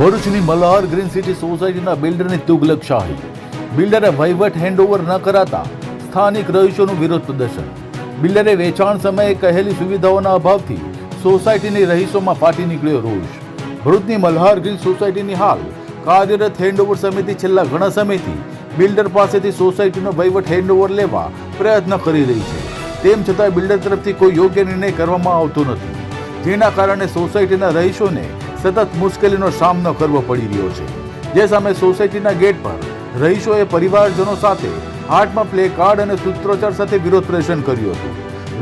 ભરૂચની Malhar green city સોસાયટીના બિલ્ડરની તુગલકશાહી. બિલ્ડરે વહીવટ હેન્ડઓવર ન કરાતા સ્થાનિક રહીશોનું વિરોધ પ્રદર્શન. બિલ્ડરે વેચાણ સમયે કહેલી સુવિધાઓના અભાવથી સોસાયટીની રહીશોમાં ફાટી નીકળ્યો રોષ. ભરૂચની મલ્હાર ગ્રીન સોસાયટીની હાલ કાર્યરત હેન્ડઓવર સમિતિ છેલ્લા ઘણા સમયથી બિલ્ડર પાસેથી સોસાયટીનો વહીવટ હેન્ડઓવર લેવા પ્રયત્ન કરી રહી છે. તેમ છતાં બિલ્ડર તરફથી કોઈ યોગ્ય નિર્ણય કરવામાં આવતો નથી, જેના કારણે સોસાયટીના રહીશોને સતત મુશ્કેલીનો સામનો કરવો પડી રહ્યો છે. જે સામે સોસાયટીના ગેટ પર રહીશોએ પરિવારજનો સાથે હાથમાં પ્લે કાર્ડ અને સૂત્રોચ્ચાર સાથે વિરોધ પ્રદર્શન કર્યું હતું.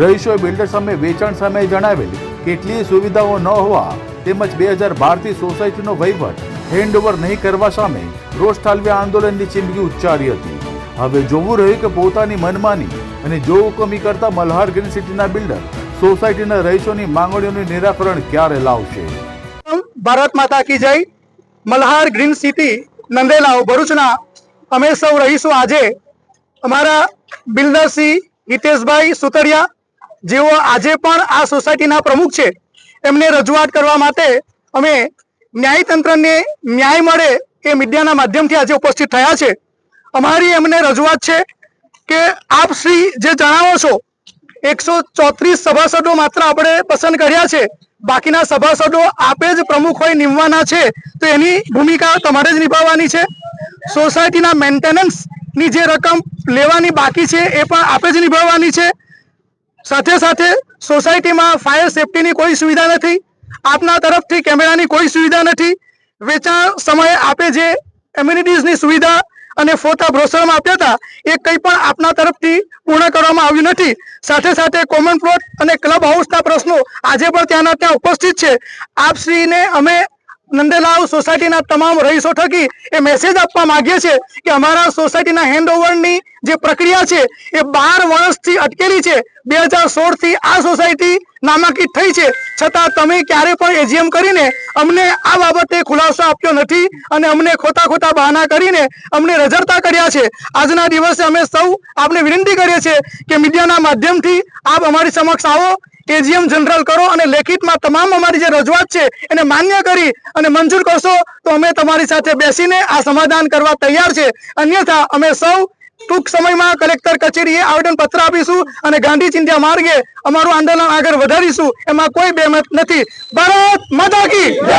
રહીશોએ બિલ્ડર સામે વેચાણ સમયે જણાવેલ કેટલીય સુવિધાઓ ન હોવા તેમજ 2012થી સોસાયટીનો વહીવટ હેન્ડઓવર નહીં કરવા સામે રોષ ઠાલવી આંદોલનની ચીમકી ઉચ્ચારી હતી. હવે જોવું રહ્યું કે પોતાની મનમાની અને જોહુકમી કરતા મલ્હાર ગ્રીન સિટીના બિલ્ડર સોસાયટીના રહીશોની માંગણીઓનું નિરાકરણ ક્યારે લાવશે. ભારત માતા કી જય. મલ્હાર ગ્રીન સિટી નંદેલાવ ભરૂચના અમે સૌ રહીશું આજે અમારા બિલ્ડર શ્રી હિતેશભાઈ સુતરિયા, જેઓ આજે પણ આ સોસાયટીના પ્રમુખ છે, એમને રજૂઆત કરવા માટે અમે ન્યાયતંત્રને ન્યાય મળે એ મીડિયાના માધ્યમથી આજે ઉપસ્થિત થયા છે. અમારી એમને રજૂઆત છે કે આપ શ્રી જે જણાવો છો 134 સભાસદો માત્ર આપણે પસંદ કર્યા છે, બાકીના સભાસદો આપે જ પ્રમુખ હોય નિમવાના છે, તો એની ભૂમિકા તમારે જ નિભાવવાની છે. સોસાયટીના મેન્ટેનન્સની જે રકમ લેવાની બાકી છે એ પણ આપે જ નિભાવવાની છે. સાથે સાથે સોસાયટીમાં ફાયર સેફટીની કોઈ સુવિધા નથી, આપના તરફથી કેમેરાની કોઈ સુવિધા નથી. વેચાણ સમયે આપે જે એમ્યુનિટીઝની સુવિધા અને ફોટા બ્રોશરમાં આપ્યા હતા એ કંઈ પણ આપના તરફથી પૂર્ણ કરવામાં આવ્યું નથી. સાથે સાથે કોમન પ્લોટ અને ક્લબ હાઉસના પ્રશ્નો આજે પણ ત્યાં ઉપસ્થિત છે. આપશ્રીને અમે નંદેલાવ સોસાયટીના તમામ રહીશો થકી એ મેસેજ આપવા માંગીએ છીએ કે અમારા સોસાયટીના હેન્ડઓવરની જે પ્રક્રિયા છે એ 12 વર્ષથી અટકેલી છે. 2016થી આ સોસાયટી નામાંકિત થઈ છે, છતાં તમે ક્યારે પણ એજીએમ કરીને અમને આ બાબતે ખુલાસો આપ્યો નથી અને અમને ખોટા બહાના કરીને અમને રજડતા કર્યા છે. આજના દિવસે અમે સૌ આપને વિનંતી કરીએ છીએ કે મીડિયાના માધ્યમથી આપ અમારી સમક્ષ આવો, એજીએમ જનરલ કરો અને લેખિતમાં તમામ અમારી જે રજૂઆત છે એને માન્ય કરી અને મંજૂર કરશો તો અમે તમારી સાથે બેસીને આ સમાધાન કરવા તૈયાર છે. અન્યથા અમે સૌ ટૂંક સમયમાં કલેક્ટર કચેરીએ આવેદનપત્ર આપીશું અને ગાંધી ચિંધ્યા માર્ગે અમારું આંદોલન આગળ વધારીશું. એમાં કોઈ બેમત નથી. ભારત માતા કી જય.